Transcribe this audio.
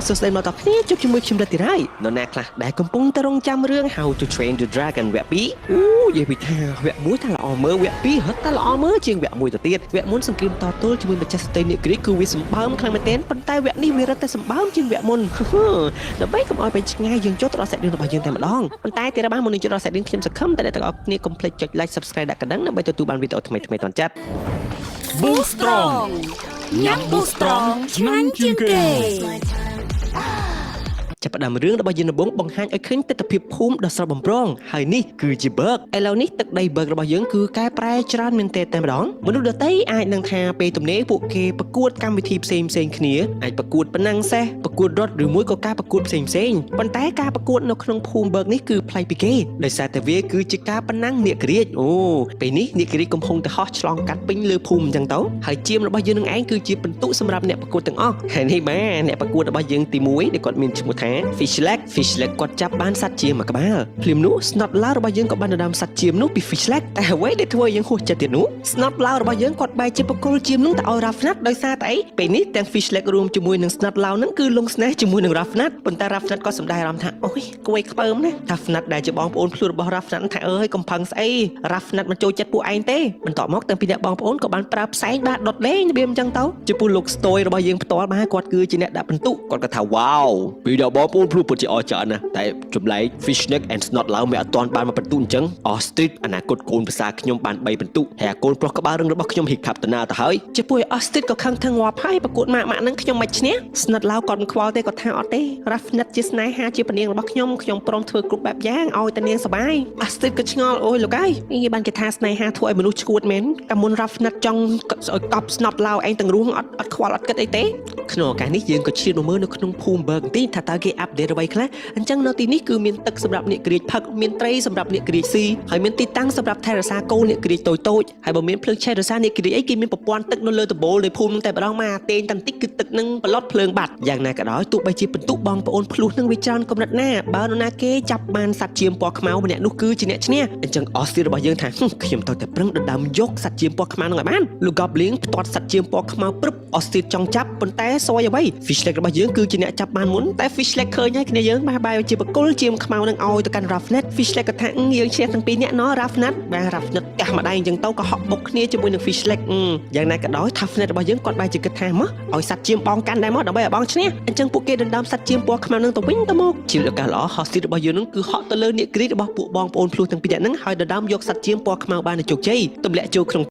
សួស្តីមកដល់គ្នាជួបជាមួយខ្ញុំរត់ទីរ៉ៃនរណាខ្លះដែលកំពុងតែរងចាំរឿង How to Train Your Dragon វគ្គ 2 អូនិយាយពីថាវគ្គ 1 ថាល្អមើលវគ្គ 2 រត់តែល្អមើលជាងវគ្គ 1 ទៅទៀតវគ្គ មុនសង្គ្រាមតទល់ជាមួយម្ចាស់ស្ត្រីនាគរីគឺវាសម្បើមខ្លាំងមែនទែនប៉ុន្តែវគ្គនេះវារត់តែសម្បើមជាងវគ្គមុនដើម្បីកុំឲ្យទៅឆ្ងាយយើងចូលទៅដល់សាច់រឿងរបស់យើងតែម្ដងប៉ុន្តែទីរបស់មុននឹងចូលដល់សាច់រឿងខ្ញុំសង្ឃឹមតែអ្នកទាំងអស់គ្នាកុំភ្លេចចុច like subscribe ដាក់កណ្ដឹងដើម្បីទទួលបានវីដេអូថ្មីៗតន់ចាប់ Boost Strong ញ៉ាំ Boost Strong ឆ្ងាញ់ជាងគេចាប់ផ្ដើមរឿងរបស់យើងដំបូងបង្ហាញឲ្យឃើញទស្សនវិជ្ជាភូមិដ៏ស្រស់បំព្រងហើយនេះគឺជាបឺកឥឡូវនេះទឹកដីបឺករបស់យើងគឺកែប្រែច្រើនមែនទែនតែម្ដងមនុស្សដទៃអាចនឹងថាពេលទំនេរពួកគេប្រកួតកម្មវិធីផ្សេងគ្នាអាចប្រកួតប៉ុណ្ណឹងសេះប្រកួតរត់ឬមួយក៏ការប្រកួតផ្សេងប៉ុន្តែការប្រកួតនៅក្នុងភូមិបឺកនេះគឺប្លែកពីគេដោយសារតែវាគឺជាការប៉ុណ្ណឹងនាគរាជអូពេលនេះនាគរាជកំពុងតែហោះឆ្លងកាត់ពេញលើភូមិអញ្ចឹងទៅហើយជាមរបស់យើងនឹងឯងគឺជាពិន្ទុសម្រាប់អ្នកប្រកួតទាំងអស់ហើយនេះបាទអ្នកប្រកួតរបស់យើងទី1ដែលគាត់មានឈ្មោះថា Fish leg គាត់ចាប់បានសត្វជាមួយក្បាលភ្លាមនោះ Snot Lao របស់យើងក៏បានដណ្ដើមសត្វជានោះពី Fish leg តែអ្វីដែលធ្វើយើងហួសចិត្តទៀតនោះ Snot Lao របស់យើងគាត់បែរជាបកគលជានោះទៅឲ្យ Rafnat ដោយសារតែអីពេលនេះទាំង Fish leg រួមជាមួយនឹង Snot Lao នឹងគឺលងស្នេហ៍ជាមួយនឹង Rafnat ប៉ុន្តែ Rafnat ក៏សម្ដែងអារម្មណ៍ថាអូយគួយខ្ពើមណា Rafnat ដែលជាបងប្អូនខ្លួនរបស់ Rafnat ថាអើយកំផឹងស្អី Rafnat មិនចូលចិត្តពួកឯងទេបន្ទាប់មកទាំងពីរអ្នកបងប្អូនក៏បានប្រើផ្សែងបាទដុតលេងរបៀបអញ្ចឹងទៅចំពោះលោក Stoy របស់យើងផ្ទាល់បាទគាត់គឺជាអ្នកដាក់ពិន្ទុគាត់ក៏ថា Wow ពីរអ្នកបងប្អូនព្រោះពិតជាអស្ចារ្យណាស់តែចម្លែក Fish Neck and Snot Lao មិនអត់ទាន់បានមកពិន្ទុអញ្ចឹង Ostrich អនាគតកូនភាសាខ្ញុំបាន3ពិន្ទុហើយកូនប្រុសក្បាលរឹងរបស់ខ្ញុំ Hiccup តាណាទៅហើយចំពោះ Ostrich ក៏ខឹងងាប់ហើយប្រកួតម៉ាក់ហ្នឹងខ្ញុំមិនឈ្នះ Snot Lao គាត់មិនខ្វល់ទេគាត់ថាអត់ទេ Rafnat ជាស្នេហាជាព្រានាងរបស់ខ្ញុំព្រមធ្វើគ្រប់បែបយ៉ាងឲ្យតែនាងសប្បាយ Ostrich ក៏ឆ្ងល់អូយលោកអើយនេះបានគេថាស្នេហាធ្វើឲ្យមនុស្សឈួតមែនតែមុន Rafnat ចង់ឲ្យកប់ Snot Lao ឯងទាំងរួមអត់ខ្វល់អត់គិតអីទេក្នុងឱកាសនេះយើងក៏ឈានមកមើលនៅក្នុងភូមិ Berg បន្តិចថាតើគេអាប់ដេតអ្វីខ្លះអញ្ចឹងនៅទីនេះគឺមានទឹកសម្រាប់អ្នកក្រៀកផឹកមានត្រីសម្រាប់អ្នកក្រៀកស៊ីហើយមានទីតាំងសម្រាប់ថែរក្សាគោអ្នកក្រៀកតូចហើយបើមានភ្លើងឆេះរក្សាអ្នកក្រៀកអីគេមានប្រព័ន្ធទឹកនៅលើដំបូលនៃភូមិនឹងតែម្ដងមកទេងតាំងតិចគឺទឹកនឹងបឡុតភ្លើងបាត់យ៉ាងណាក៏ដោយទោះបីជាពិន្ទុបងប្អូនភ្លោះនឹងវាច្រើនកម្រិតណាបើនរណាគេចាប់បានសត្វជាមពណ៌ខ្មៅម្នាក់នោះគឺជាអ្នកឈ្នះអញ្ចឹងអស់ទីរបស់យើងថាខ្ញុំទៅតែប្រឹងដណ្ដើមយកសត្វជាមពណ៌ខ្មៅនឹងឲ្យបានលោក Goblin ផ្ទាត់សត្វជាមពណ៌ខ្មៅព្រឹបអស់ទីចង់ចាប់ប៉ុន្តែសយអ្វី Fish Leg របស់យើងគឺជាអ្នកចាប់បានមុនតែ Fish Leg ឃើញហើយគ្នាយើងបែរជាបកុលជាមខ្មៅនឹងឲ្យទៅកាន់ Rafnat Fish Leg ក៏ថាយើងឈ្នះទាំងពីរអ្នកណោះ Rafnat បាទ Rafnat កាសម្ដាយអញ្ចឹងទៅក៏ហក់បុកគ្នាជាមួយនឹង Fish Leg យ៉ាងណាក៏ដោយ Toughness របស់យើងគាត់បែរជាគិតថាមកឲ្យសត្វជាមបងកាន់ដែរមកដើម្បីឲ្យបងឈ្នះអញ្ចឹងពួកគេដណ្ដើមសត្វជាមពណ៌ខ្មៅនឹងទៅវិញទៅមកជាឱកាសល្អ Hostage របស់យើងនឹងគឺហក់ទៅលើអ្នកក្រីរបស់ពួកបងប្អូនភ្លោះទាំងពីរអ្នកហ្នឹងហើយដណ្ដើមយកសត្វជាមពណ៌ខ្មៅបានជោគជ័យទម្លាក់ចូលក្នុង